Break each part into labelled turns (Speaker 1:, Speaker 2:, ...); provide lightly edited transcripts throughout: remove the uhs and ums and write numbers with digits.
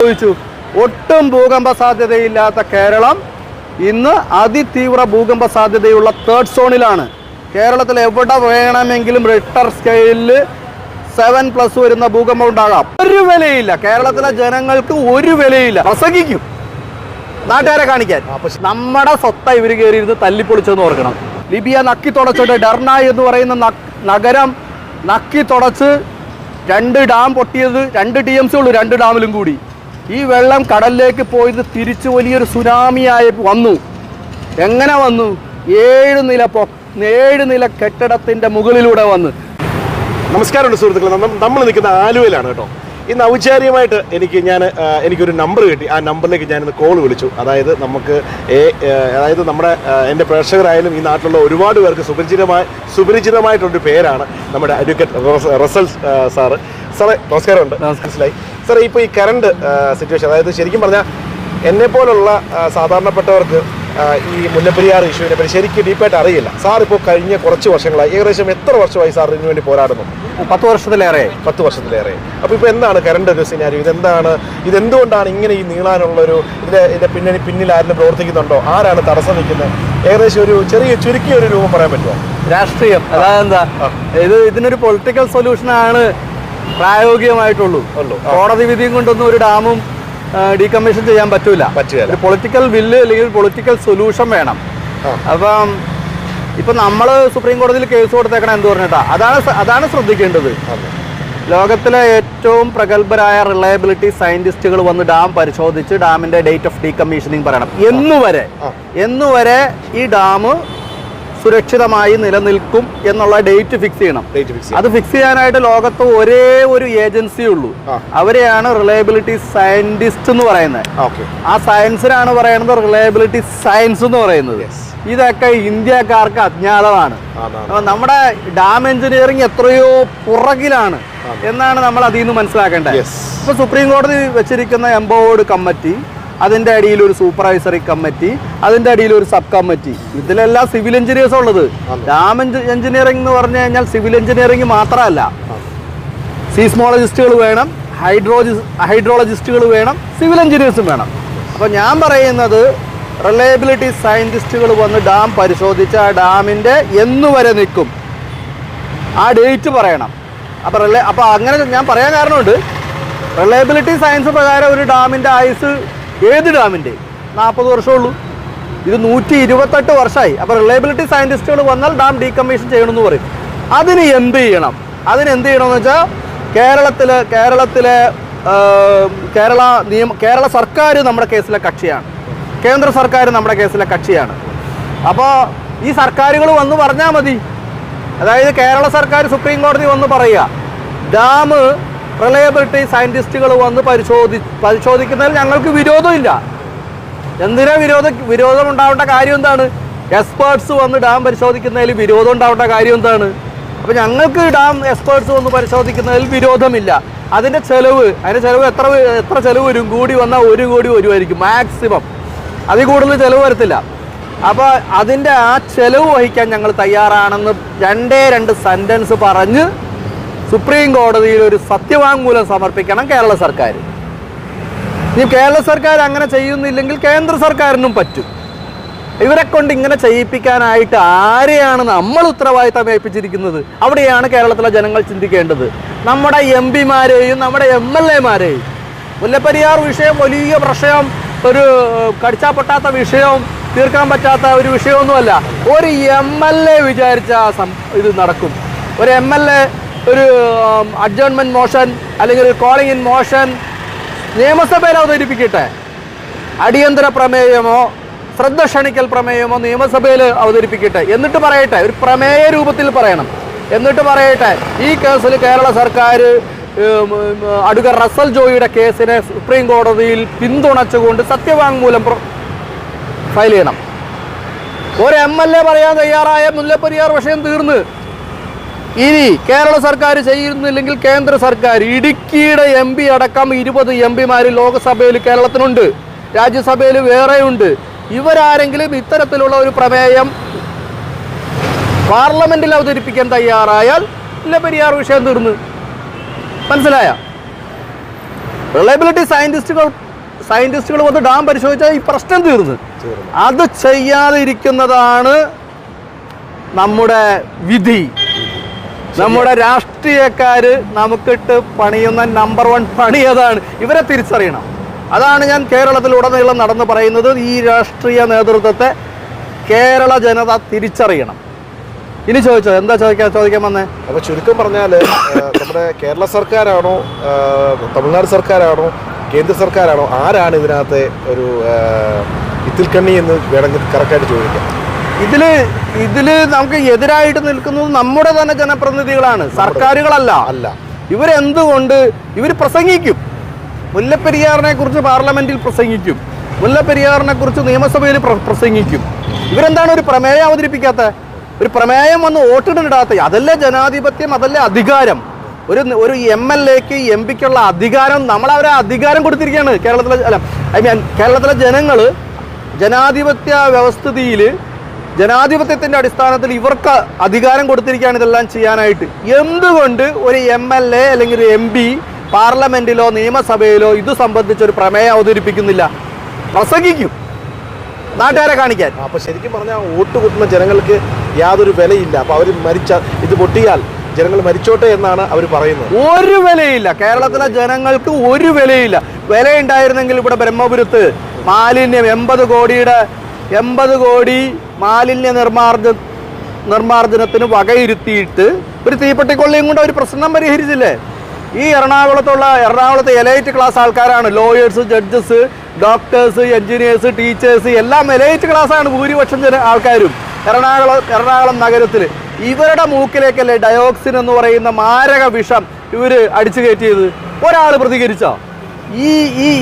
Speaker 1: സംഭവിച്ചു? ഒട്ടും ഭൂകമ്പ സാധ്യതയില്ലാത്ത കേരളം ഇന്ന് അതിതീവ്ര ഭൂകമ്പ സാധ്യതയുള്ള 3rd സോണിലാണ്. കേരളത്തിൽ എവിടെ വേണമെങ്കിലും റിക്ടർ സ്കെയിലിൽ 7+ വരുന്ന ഭൂകമ്പം ഉണ്ടാകാം. ഒരു വിലയില്ല, കേരളത്തിലെ ജനങ്ങൾക്ക് ഒരു വിലയില്ല. പ്രസംഗിക്കും നാട്ടുകാരെ കാണിക്കാൻ. നമ്മുടെ സ്വത്ത ഇവർ കയറിയിരുന്ന് തല്ലിപ്പൊളിച്ചെന്ന് ഓർക്കണം. ലിബിയ നക്കി തുടച്ചിട്ട് ഡർണ എന്ന് പറയുന്ന നഗരം നക്കി തുടച്ച് 2 ഡാം പൊട്ടിയത് 2 TMC ഉള്ളൂ, 2 ഡാമിലും കൂടി. ഈ വെള്ളം കടലിലേക്ക് പോയത് തിരിച്ച് വലിയൊരു സുനാമിയായി വന്നു. എങ്ങനെ വന്നു? 7 നില കെട്ടിടത്തിൻ്റെ മുകളിലൂടെ വന്ന്.
Speaker 2: നമസ്കാരമുണ്ട് സുഹൃത്തുക്കളെ, നമ്മൾ നിൽക്കുന്ന ആലുവയിലാണ് കേട്ടോ. ഇന്ന് ഔചാര്യമായിട്ട് എനിക്കൊരു നമ്പർ കിട്ടി. ആ നമ്പറിലേക്ക് ഞാനിന്ന് കോൾ വിളിച്ചു. അതായത് എൻ്റെ പ്രേക്ഷകരായാലും ഈ നാട്ടിലുള്ള ഒരുപാട് പേർക്ക് സുപരിചിതമായിട്ടൊരു പേരാണ് നമ്മുടെ അഡ്വക്കേറ്റ് റസൽ സാറ്. സാറേ നമസ്കാരമുണ്ട്. മനസ്സിലായി സാറേ, ഇപ്പോൾ ഈ കറണ്ട് സിറ്റുവേഷൻ, അതായത് ശരിക്കും പറഞ്ഞാൽ എന്നെപ്പോലുള്ള സാധാരണപ്പെട്ടവർക്ക് ഈ മുല്ലപ്പെരിയാർ ഇഷ്യൂവിനെ പറ്റി ശരിക്കും ഡീപ്പായിട്ട് അറിയില്ല. സാർ ഇപ്പോൾ കഴിഞ്ഞ കുറച്ച് വർഷങ്ങളായി, ഏകദേശം എത്ര വർഷമായി സാർ ഇതിനു വേണ്ടി പോരാടുന്നു?
Speaker 1: 10 വർഷത്തിലേറെ.
Speaker 2: അപ്പോൾ ഇപ്പോൾ എന്താണ് കറണ്ട് ഒരു സിനാരിയോ? ഇതെന്തുകൊണ്ടാണ് ഇങ്ങനെ ഈ നീളാനുള്ളൊരു ഇതിൻ്റെ പിന്നിൽ ആരെങ്കിലും പ്രവർത്തിക്കുന്നുണ്ടോ? ആരാണ് തടസ്സം നിൽക്കുന്നത്? ഏകദേശം ഒരു ചുരുക്കിയ ഒരു രൂപം പറയാൻ പറ്റുമോ?
Speaker 1: രാഷ്ട്രീയം. അതായെന്താ, ഇതിനൊരു പൊളിറ്റിക്കൽ സൊല്യൂഷനാണ് പ്രായോഗികമായിട്ടുള്ളൂ. കോടതി വിധിയും കൊണ്ടൊന്നും ഒരു ഡാമും ഡീകമ്മീഷൻ ചെയ്യാൻ പറ്റൂല. ഒരു പൊളിറ്റിക്കൽ വില്ല് അല്ലെങ്കിൽ പൊളിറ്റിക്കൽ സൊല്യൂഷൻ വേണം. അപ്പം ഇപ്പം നമ്മൾ സുപ്രീം കോടതിയിൽ കേസ് കൊടുത്തേക്കണം എന്ത് പറഞ്ഞിട്ടാ? അതാണ് ശ്രദ്ധിക്കേണ്ടത്. ലോകത്തിലെ ഏറ്റവും പ്രഗത്ഭരായ റിലയബിലിറ്റി സയന്റിസ്റ്റുകൾ വന്ന് ഡാം പരിശോധിച്ച് ഡാമിന്റെ ഡേറ്റ് ഓഫ് ഡീകമ്മീഷനിങ് പറയണം. എന്നുവരെ ഈ ഡാം സുരക്ഷിതമായി നിലനിൽക്കും എന്നുള്ള ഡേറ്റ് ഫിക്സ് ചെയ്യണം. അത് ഫിക്സ് ചെയ്യാനായിട്ട് ലോകത്ത് ഒരേ ഒരു ഏജൻസി ഉള്ളൂ. അവരെയാണ് റിലയബിലിറ്റി സയന്റിസ്റ്റ് എന്ന് പറയുന്നത്. ആ സയൻസിനാണ് പറയുന്നത് റിലയബിലിറ്റി സയൻസ് എന്ന് പറയുന്നത്. ഇതൊക്കെ ഇന്ത്യക്കാർക്ക് അജ്ഞാതമാണ്. നമ്മുടെ ഡാം എഞ്ചിനീയറിംഗ് എത്രയോ പുറകിലാണ് എന്നാണ് നമ്മൾ അതിൽ നിന്ന് മനസ്സിലാക്കേണ്ടത്. ഇപ്പൊ സുപ്രീം കോടതി വെച്ചിരിക്കുന്ന എംപവേർഡ് കമ്മിറ്റി, അതിൻ്റെ അടിയിൽ ഒരു സൂപ്പർവൈസറി കമ്മിറ്റി, അതിൻ്റെ അടിയിൽ ഒരു സബ് കമ്മിറ്റി, ഇതിലെല്ലാം സിവിൽ എഞ്ചിനീയേഴ്സ് ഉള്ളത്. ഡാം എഞ്ചിനീയറിംഗ് എന്ന് പറഞ്ഞു കഴിഞ്ഞാൽ സിവിൽ എഞ്ചിനീയറിംഗ് മാത്രമല്ല, സീസ്മോളജിസ്റ്റുകൾ വേണം, ഹൈഡ്രോളജിസ്റ്റുകൾ വേണം, സിവിൽ എഞ്ചിനീയേഴ്സും വേണം. അപ്പോൾ ഞാൻ പറയുന്നത് റിലയബിലിറ്റി സയന്റിസ്റ്റുകൾ വന്ന് ഡാം പരിശോധിച്ച് ആ ഡാമിൻ്റെ എന്നുവരെ നിൽക്കും ആ ഡേറ്റ് പറയണം. അപ്പോൾ അങ്ങനെ ഞാൻ പറയാൻ കാരണമുണ്ട്, റിലയബിലിറ്റി സയൻസ് പ്രകാരം ഒരു ഡാമിൻ്റെ ആയുസ് ഏത് ഡാമിൻ്റെ 40 വർഷമുള്ളൂ. ഇത് 128 വർഷമായി. അപ്പോൾ റിലയബിലിറ്റി സയന്റിസ്റ്റുകൾ വന്നാൽ ഡാം ഡീകമ്മീഷൻ ചെയ്യണമെന്ന് പറയും. അതിന് എന്ത് ചെയ്യണമെന്ന് വെച്ചാൽ കേരള സർക്കാർ നമ്മുടെ കേസിലെ കക്ഷിയാണ്, കേന്ദ്ര സർക്കാർ നമ്മുടെ കേസിലെ കക്ഷിയാണ്. അപ്പോൾ ഈ സർക്കാരുകൾ വന്ന് പറഞ്ഞാൽ മതി. അതായത് കേരള സർക്കാർ സുപ്രീം കോടതി വന്ന് പറയുക, ഡാം റിലയബിലിറ്റി സയന്റിസ്റ്റുകൾ വന്ന് പരിശോധിക്കുന്നതിൽ ഞങ്ങൾക്ക് വിരോധമില്ല. എന്തിനാ വിരോധം ഉണ്ടാവേണ്ട കാര്യം എന്താണ്? എക്സ്പേർട്സ് വന്ന് ഡാം പരിശോധിക്കുന്നതിൽ വിരോധം ഉണ്ടാവേണ്ട കാര്യം എന്താണ്? അപ്പോൾ ഞങ്ങൾക്ക് ഡാം എക്സ്പേർട്സ് വന്ന് പരിശോധിക്കുന്നതിൽ വിരോധമില്ല. അതിൻ്റെ ചെലവ് എത്ര ചെലവ് വരും? കൂടി വന്നാൽ 1 കോടി വരുമായിരിക്കും മാക്സിമം, അതിൽ കൂടുതൽ ചെലവ് വരത്തില്ല. അപ്പോൾ അതിൻ്റെ ആ ചെലവ് വഹിക്കാൻ ഞങ്ങൾ തയ്യാറാണെന്ന് 2 സെൻറ്റൻസ് പറഞ്ഞ് സുപ്രീം കോടതിയിൽ ഒരു സത്യവാങ്മൂലം സമർപ്പിക്കണം കേരള സർക്കാർ. ഇനി കേരള സർക്കാർ അങ്ങനെ ചെയ്യുന്നില്ലെങ്കിൽ കേന്ദ്ര സർക്കാരിനും പറ്റും. ഇവരെ കൊണ്ട് ഇങ്ങനെ ചെയ്യിപ്പിക്കാനായിട്ട് ആരെയാണ് നമ്മൾ ഉത്തരവാദിത്തം ഏൽപ്പിച്ചിരിക്കുന്നത്? അവിടെയാണ് കേരളത്തിലെ ജനങ്ങൾ ചിന്തിക്കേണ്ടത്. നമ്മുടെ MP-മാരെയും നമ്മുടെ MLA-മാരെയും. മുല്ലപ്പെരിയാർ വിഷയം വലിയ പ്രശ്നം, ഒരു കടിച്ചാൽ പൊട്ടാത്ത വിഷയവും തീർക്കാൻ പറ്റാത്ത ഒരു വിഷയമൊന്നുമല്ല. ഒരു MLA വിചാരിച്ച ഇത് നടക്കും. ഒരു MLA ഒരു അഡ്ജോൺമെന്റ് മോഷൻ അല്ലെങ്കിൽ ഒരു കോളിംഗ് ഇൻ മോഷൻ നിയമസഭയിൽ അവതരിപ്പിക്കട്ടെ. അടിയന്തര പ്രമേയമോ ശ്രദ്ധ ക്ഷണിക്കൽ പ്രമേയമോ നിയമസഭയിൽ അവതരിപ്പിക്കട്ടെ. എന്നിട്ട് പറയട്ടെ, ഒരു പ്രമേയ രൂപത്തിൽ പറയണം. എന്നിട്ട് പറയട്ടെ, ഈ കേസിൽ കേരള സർക്കാർ അഡ്വക്കേറ്റ് റസൽ ജോയിയുടെ കേസിനെ സുപ്രീം കോടതിയിൽ പിന്തുണച്ചുകൊണ്ട് സത്യവാങ്മൂലം ഫയൽ ചെയ്യണം. ഒരു MLA പറയാൻ തയ്യാറായ മുല്ലപ്പെരിയാർ വിഷയം തീർന്ന്. ഇനി കേരള സർക്കാർ ചെയ്യുന്നില്ലെങ്കിൽ കേന്ദ്ര സർക്കാർ, ഇടുക്കിയുടെ MP അടക്കം 20 MP-മാർ ലോക്സഭയിൽ കേരളത്തിനുണ്ട്, രാജ്യസഭയിൽ വേറെയുണ്ട്. ഇവരാരെങ്കിലും ഇത്തരത്തിലുള്ള ഒരു പ്രമേയം പാർലമെന്റിൽ അവതരിപ്പിക്കാൻ തയ്യാറായാൽ മുല്ലപ്പെരിയാർ വിഷയം തീർന്നു. മനസ്സിലായ? റിലയബിലിറ്റി സയന്റിസ്റ്റുകൾ വന്ന് ഡാം പരിശോധിച്ചാൽ ഈ പ്രശ്നം തീർന്നു. അത് ചെയ്യാതെ ഇരിക്കുന്നതാണ് നമ്മുടെ വിധി. നമ്മുടെ രാഷ്ട്രീയക്കാര് നമുക്കിട്ട് പണിയുന്ന നമ്പർ 1 പണി അതാണ്. ഇവരെ തിരിച്ചറിയണം. അതാണ് ഞാൻ കേരളത്തിലുടനീളം നടന്ന് പറയുന്നത്. ഈ രാഷ്ട്രീയ നേതൃത്വത്തെ കേരള ജനത തിരിച്ചറിയണം. ഇനി ചോദിച്ചോ, എന്താ ചോദിക്കാൻ വന്നേ?
Speaker 2: അപ്പോൾ ചുരുക്കം പറഞ്ഞാൽ നമ്മുടെ കേരള സർക്കാരാണോ തമിഴ്നാട് സർക്കാരാണോ കേന്ദ്ര സർക്കാരാണോ ആരാണ് ഇതിനകത്തെ ഒരു ഇത്തിൽക്കണ്ണി എന്ന് വേണമെങ്കിൽ കറക്റ്റായിട്ട് ചോദിക്കാം. ഇതില് നമുക്ക് എതിരായിട്ട് നിൽക്കുന്നത് നമ്മുടെ തന്നെ ജനപ്രതിനിധികളാണ്, സർക്കാരുകളല്ല. ഇവരെന്തുകൊണ്ട് ഇവർ പ്രസംഗിക്കും? മുല്ലപ്പെരിയാറിനെ കുറിച്ച് പാർലമെന്റിൽ പ്രസംഗിക്കും, മുല്ലപ്പെരിയാറിനെ കുറിച്ച് നിയമസഭയിൽ പ്രസംഗിക്കും. ഇവരെന്താണ് ഒരു പ്രമേയം അവതരിപ്പിക്കാത്ത? ഒരു പ്രമേയം വന്ന് വോട്ടിടാത്ത? അതല്ലേ ജനാധിപത്യം, അതല്ലേ അധികാരം. ഒരു MLAക്ക് MP-ക്കുള്ള അധികാരം നമ്മളവരെ അധികാരം കൊടുത്തിരിക്കുകയാണ് കേരളത്തിലെ ജനങ്ങൾ. ജനാധിപത്യ വ്യവസ്ഥിതിയിൽ ജനാധിപത്യത്തിൻ്റെ അടിസ്ഥാനത്തിൽ ഇവർക്ക് അധികാരം കൊടുത്തിരിക്കുകയാണ് ഇതെല്ലാം ചെയ്യാനായിട്ട്. എന്തുകൊണ്ട് ഒരു MLA അല്ലെങ്കിൽ ഒരു MP പാർലമെന്റിലോ നിയമസഭയിലോ ഇത് സംബന്ധിച്ചൊരു പ്രമേയം അവതരിപ്പിക്കുന്നില്ല? പ്രസംഗിക്കും നാട്ടുകാരെ കാണിക്കാൻ. അപ്പൊ ശരിക്കും പറഞ്ഞാൽ വോട്ട് കുത്തുന്ന ജനങ്ങൾക്ക് യാതൊരു വിലയില്ല. അപ്പൊ അവർ ഇത് പൊട്ടിയാൽ ജനങ്ങൾ മരിച്ചോട്ടെ എന്നാണ് അവർ പറയുന്നത്.
Speaker 1: ഒരു വിലയില്ല, കേരളത്തിലെ ജനങ്ങൾക്ക് ഒരു വിലയില്ല. വിലയുണ്ടായിരുന്നെങ്കിൽ ഇവിടെ ബ്രഹ്മപുരത്ത് മാലിന്യം 80 കോടി മാലിന്യ നിർമ്മാർജ്ജനത്തിന് വകയിരുത്തിയിട്ട് ഒരു തീപ്പെട്ടിക്കൊള്ളിയും കൊണ്ട് ഒരു പ്രശ്നം പരിഹരിച്ചില്ലേ? ഈ എറണാകുളത്തെ എലൈറ്റ് ക്ലാസ് ആൾക്കാരാണ്. Lawyers, judges, doctors, engineers, teachers എല്ലാം എലൈറ്റ് ക്ലാസ്സാണ് ഭൂരിപക്ഷം ആൾക്കാരും എറണാകുളം നഗരത്തിൽ. ഇവരുടെ മൂക്കിലേക്കല്ലേ ഡയോക്സിൻ എന്ന് പറയുന്ന മാരക വിഷം ഇവർ അടിച്ചു കയറ്റിയത്? ഒരാൾ പ്രതികരിച്ചോ?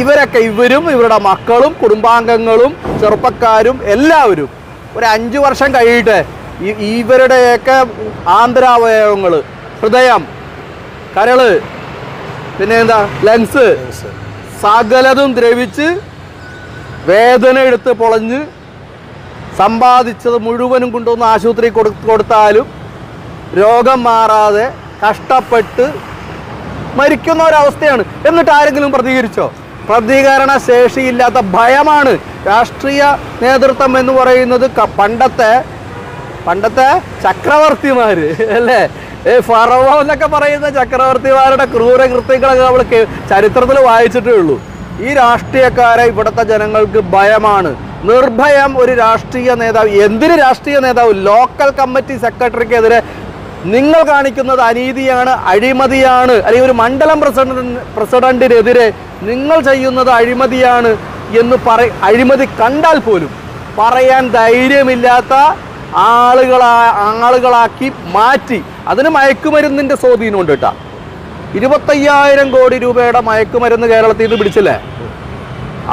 Speaker 1: ഇവരൊക്കെ ഇവരും ഇവരുടെ മക്കളും കുടുംബാംഗങ്ങളും ചെറുപ്പക്കാരും എല്ലാവരും ഒരു 5 വർഷം കഴിയട്ടെ ഇവരുടെയൊക്കെ ആന്തരാവയവങ്ങൾ, ഹൃദയം, കരള്, പിന്നെ എന്താ ലങ്സ്, സകലതും ദ്രവിച്ച് വേദന എടുത്ത് പൊളഞ്ഞ് സമ്പാദിച്ചത് മുഴുവനും കൊണ്ടുവന്ന് ആശുപത്രി കൊടുത്താലും രോഗം മാറാതെ കഷ്ടപ്പെട്ട് മരിക്കുന്ന ഒരവസ്ഥയാണ്. എന്നിട്ട് ആരെങ്കിലും പ്രതികരിച്ചോ? പ്രതികരണ ശേഷിയില്ലാത്ത ഭയമാണ് രാഷ്ട്രീയ നേതൃത്വം എന്ന് പറയുന്നത്. പണ്ടത്തെ ചക്രവർത്തിമാര് അല്ലേ, ഫറവോ എന്നൊക്കെ പറയുന്ന ചക്രവർത്തിമാരുടെ ക്രൂരകൃത്യങ്ങളൊക്കെ നമ്മൾ ചരിത്രത്തിൽ വായിച്ചിട്ടേ ഉള്ളൂ. ഈ രാഷ്ട്രീയക്കാരെ ഇവിടുത്തെ ജനങ്ങൾക്ക് ഭയമാണ്. നിർഭയം ഒരു രാഷ്ട്രീയ നേതാവ്, എന്തിന് രാഷ്ട്രീയ നേതാവ്, ലോക്കൽ കമ്മിറ്റി സെക്രട്ടറിക്കെതിരെ നിങ്ങൾ കാണിക്കുന്നത് അനീതിയാണ്, അഴിമതിയാണ്, അല്ലെങ്കിൽ ഒരു മണ്ഡലം പ്രസിഡന്റിനെതിരെ നിങ്ങൾ ചെയ്യുന്നത് അഴിമതിയാണ് എന്ന് അഴിമതി കണ്ടാൽ പോലും പറയാൻ ധൈര്യമില്ലാത്ത ആളുകളാക്കി മാറ്റി. അതിന് മയക്കുമരുന്നിൻ്റെ സ്വാധീനമുണ്ട് കേട്ടോ. 25,000 കോടി രൂപയുടെ മയക്കുമരുന്ന് കേരളത്തിൽ നിന്ന് പിടിച്ചില്ലേ?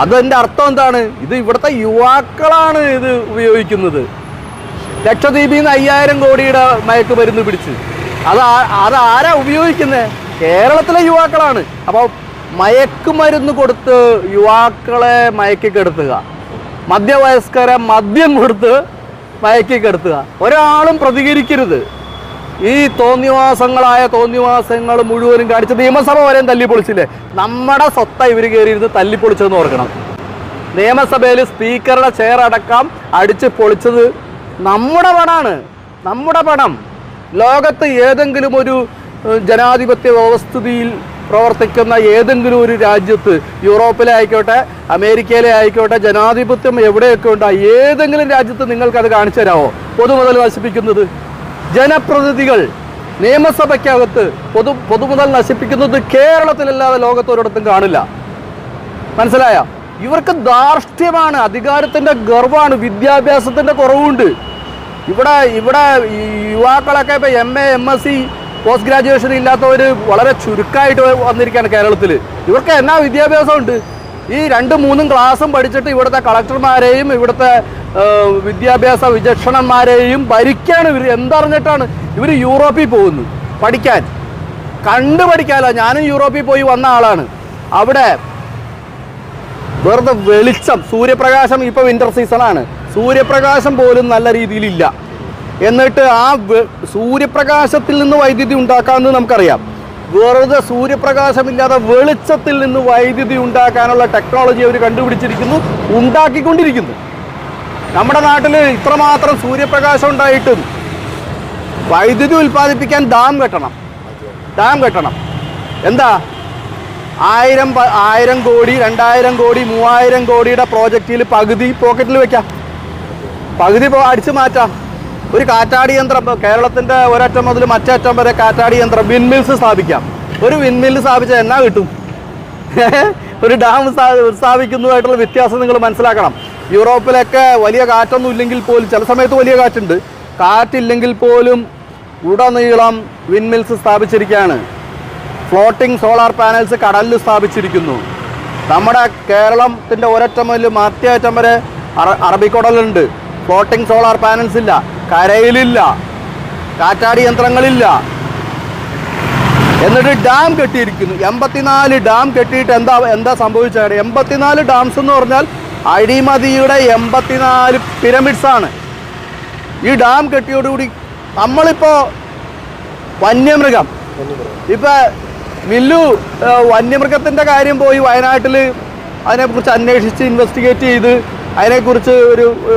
Speaker 1: അതിൻ്റെ അർത്ഥം എന്താണ്? ഇത് ഇവിടുത്തെ യുവാക്കളാണ് ഇത് ഉപയോഗിക്കുന്നത്. ലക്ഷദ്വീപിൽ നിന്ന് 5,000 കോടിയുടെ മയക്കുമരുന്ന് പിടിച്ച് അതാരാ ഉപയോഗിക്കുന്നത്? കേരളത്തിലെ യുവാക്കളാണ്. അപ്പോൾ മയക്കുമരുന്ന് കൊടുത്ത് യുവാക്കളെ മയക്കിക്കെടുത്തുക, മധ്യവയസ്കരെ മദ്യം കൊടുത്ത് മയക്കിക്കെടുത്തുക. ഒരാളും പ്രതികരിക്കരുത്. ഈ തോന്നിവാസങ്ങൾ മുഴുവനും കാണിച്ച് നിയമസഭ വരെയും തല്ലിപ്പൊളിച്ചില്ലേ? നമ്മുടെ സ്വത്ത ഇവർ കയറിയിരുന്ന് തല്ലിപ്പൊളിച്ചതെന്ന് ഓർക്കണം. നിയമസഭയിൽ സ്പീക്കറുടെ ചെയർ അടക്കം അടിച്ച് പൊളിച്ചത് നമ്മുടെ പണം. ലോകത്ത് ഏതെങ്കിലും ഒരു ജനാധിപത്യ വ്യവസ്ഥിതിയിൽ പ്രവർത്തിക്കുന്ന ഏതെങ്കിലും ഒരു രാജ്യത്ത്, യൂറോപ്പിലെ ആയിക്കോട്ടെ അമേരിക്കയിലെ ആയിക്കോട്ടെ, ജനാധിപത്യം എവിടെയൊക്കെ ഉണ്ടാ ഏതെങ്കിലും രാജ്യത്ത് നിങ്ങൾക്കത് കാണിച്ചു തരാമോ? പൊതുമുതൽ നശിപ്പിക്കുന്നത് ജനപ്രതിനിധികൾ നിയമസഭയ്ക്കകത്ത് പൊതുമുതൽ നശിപ്പിക്കുന്നത് കേരളത്തിലല്ലാതെ ലോകത്തൊരിടത്തും കാണില്ല. മനസ്സിലായ? ഇവർക്ക് ധാർഷ്ട്യമാണ്, അധികാരത്തിൻ്റെ ഗർവമാണ്, വിദ്യാഭ്യാസത്തിൻ്റെ കുറവുണ്ട്. ഇവിടെ യുവാക്കളൊക്കെ ഇപ്പോൾ MA MSc പോസ്റ്റ് ഗ്രാജുവേഷൻ ഇല്ലാത്തവർ വളരെ ചുരുക്കമായിട്ട് വന്നിരിക്കുകയാണ് കേരളത്തിൽ. ഇവർക്ക് എന്നാ വിദ്യാഭ്യാസമുണ്ട്? ഈ 2-3 ക്ലാസ്സും പഠിച്ചിട്ട് ഇവിടുത്തെ കളക്ടർമാരെയും ഇവിടുത്തെ വിദ്യാഭ്യാസ വിചക്ഷണന്മാരെയും ഭരിക്കാണ് ഇവർ. എന്തറിഞ്ഞിട്ടാണ് ഇവർ യൂറോപ്പിൽ പോകുന്നത് പഠിക്കാൻ? പഠിക്കാമല്ലോ. ഞാനും യൂറോപ്പിൽ പോയി വന്ന ആളാണ്. അവിടെ വെറുതെ വെളിച്ചം, സൂര്യപ്രകാശം, ഇപ്പോൾ വിൻ്റർ സീസണാണ്, സൂര്യപ്രകാശം പോലും നല്ല രീതിയിലില്ല. എന്നിട്ട് ആ സൂര്യപ്രകാശത്തിൽ നിന്ന് വൈദ്യുതി ഉണ്ടാക്കാമെന്ന് നമുക്കറിയാം. വെറുതെ സൂര്യപ്രകാശമില്ലാതെ വെളിച്ചത്തിൽ നിന്ന് വൈദ്യുതി ഉണ്ടാക്കാനുള്ള ടെക്നോളജി അവർ കണ്ടുപിടിച്ചിരിക്കുന്നു, ഉണ്ടാക്കിക്കൊണ്ടിരിക്കുന്നു. നമ്മുടെ നാട്ടിൽ ഇത്രമാത്രം സൂര്യപ്രകാശം ഉണ്ടായിട്ടും വൈദ്യുതി ഉൽപ്പാദിപ്പിക്കാൻ ഡാം കെട്ടണം. എന്താ 1000 കോടി 2000 കോടി 3000 കോടിയുടെ പ്രോജക്റ്റിൽ പകുതി പോക്കറ്റിൽ വെക്കാം, പകുതി അടിച്ചു മാറ്റാം. ഒരു കാറ്റാടി യന്ത്രം കേരളത്തിൻ്റെ ഒരറ്റം മുതൽ മറ്റേ അറ്റം വരെ കാറ്റാടി യന്ത്രം വിൻമിൽസ് സ്ഥാപിക്കാം. ഒരു വിൻമില്ല് സ്ഥാപിച്ചാൽ എന്നാ കിട്ടും? ഒരു ഡാം സ്ഥാപിക്കുന്നതായിട്ടുള്ള വ്യത്യാസം നിങ്ങൾ മനസ്സിലാക്കണം. യൂറോപ്പിലൊക്കെ വലിയ കാറ്റൊന്നും ഇല്ലെങ്കിൽ പോലും, ചില സമയത്ത് വലിയ കാറ്റുണ്ട്, കാറ്റില്ലെങ്കിൽ പോലും ഉടനീളം വിൻമിൽസ് സ്ഥാപിച്ചിരിക്കുകയാണ്. ഫ്ലോട്ടിംഗ് സോളാർ പാനൽസ് കടലിൽ സ്ഥാപിച്ചിരിക്കുന്നു. നമ്മുടെ കേരളത്തിൻ്റെ ഒരറ്റം മുതൽ മറ്റേ അറ്റം വരെ അറബിക്കടലുണ്ട്. ഫ്ലോട്ടിംഗ് സോളാർ പാനൽസ് ഇല്ല, കരയിലില്ല, കാറ്റാടി യന്ത്രങ്ങളില്ല. എന്നിട്ട് ഡാം കെട്ടിയിരിക്കുന്നു. 84 ഡാം കെട്ടിയിട്ട് എന്താ സംഭവിച്ചത്? 84 ഡാംസ് എന്ന് പറഞ്ഞാൽ അഴിമതിയുടെ 84 പിരമിഡ്സാണ്. ഈ ഡാം കെട്ടിയോടുകൂടി നമ്മളിപ്പോൾ വന്യമൃഗം, ഇപ്പം വില്ലു വന്യമൃഗത്തിൻ്റെ കാര്യം പോയി വയനാട്ടിൽ അതിനെക്കുറിച്ച് അന്വേഷിച്ച് ഇൻവെസ്റ്റിഗേറ്റ് ചെയ്ത് അതിനെക്കുറിച്ച്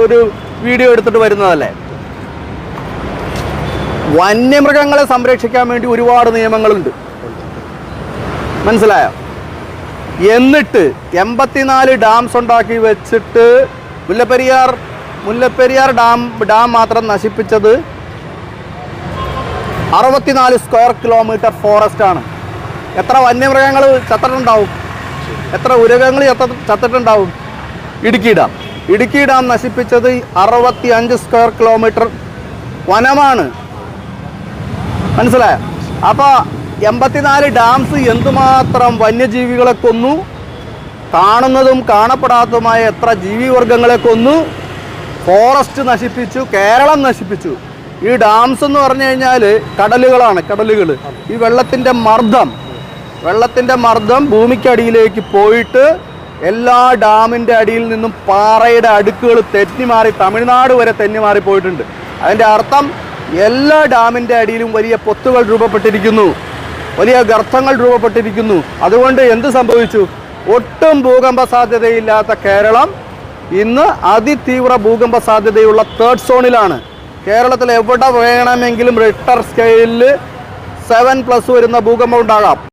Speaker 1: ഒരു വീഡിയോ എടുത്തിട്ട് വരുന്നതല്ലേ. വന്യമൃഗങ്ങളെ സംരക്ഷിക്കാൻ വേണ്ടി ഒരുപാട് നിയമങ്ങളുണ്ട്, മനസ്സിലായോ? എന്നിട്ട് 84 ഡാംസ് ഉണ്ടാക്കി വെച്ചിട്ട് മുല്ലപ്പെരിയാർ ഡാം മാത്രം നശിപ്പിച്ചത് 64 സ്ക്വയർ കിലോമീറ്റർ ഫോറസ്റ്റാണ്. എത്ര വന്യമൃഗങ്ങൾ ചത്തിട്ടുണ്ടാവും, എത്ര ഉരകങ്ങൾ ചത്തിട്ടുണ്ടാവും? ഇടുക്കി ഡാം നശിപ്പിച്ചത് 65 സ്ക്വയർ കിലോമീറ്റർ വനമാണ്, മനസ്സിലായോ? അപ്പോൾ 84 ഡാംസ് എന്തുമാത്രം വന്യജീവികളെ കൊന്നു, കാണുന്നതും കാണപ്പെടാത്തതുമായ എത്ര ജീവിവർഗങ്ങളെ കൊന്നു, ഫോറസ്റ്റ് നശിപ്പിച്ചു, കേരളം നശിപ്പിച്ചു. ഈ ഡാംസ് എന്ന് പറഞ്ഞു കഴിഞ്ഞാൽ കടലുകളാണ്. ഈ വെള്ളത്തിൻ്റെ മർദ്ദം ഭൂമിക്കടിയിലേക്ക് പോയിട്ട് എല്ലാ ഡാമിൻ്റെ അടിയിൽ നിന്നും പാറയുടെ അടുക്കുകൾ തെന്നിമാറി തമിഴ്നാട് വരെ തെന്നിമാറി പോയിട്ടുണ്ട്. അതിൻ്റെ അർത്ഥം എല്ലാ ഡാമിൻ്റെ അടിയിലും വലിയ പൊത്തുകൾ രൂപപ്പെട്ടിരിക്കുന്നു, വലിയ ഗർത്തങ്ങൾ രൂപപ്പെട്ടിരിക്കുന്നു. അതുകൊണ്ട് എന്ത് സംഭവിച്ചു? ഒട്ടും ഭൂകമ്പ സാധ്യതയില്ലാത്ത കേരളം ഇന്ന് അതിതീവ്ര ഭൂകമ്പ സാധ്യതയുള്ള 3rd സോണിലാണ്. കേരളത്തിൽ എവിടെ വേണമെങ്കിലും റിക്ടർ സ്കെയിലിൽ 7+ വരുന്ന ഭൂകമ്പം ഉണ്ടാകാം.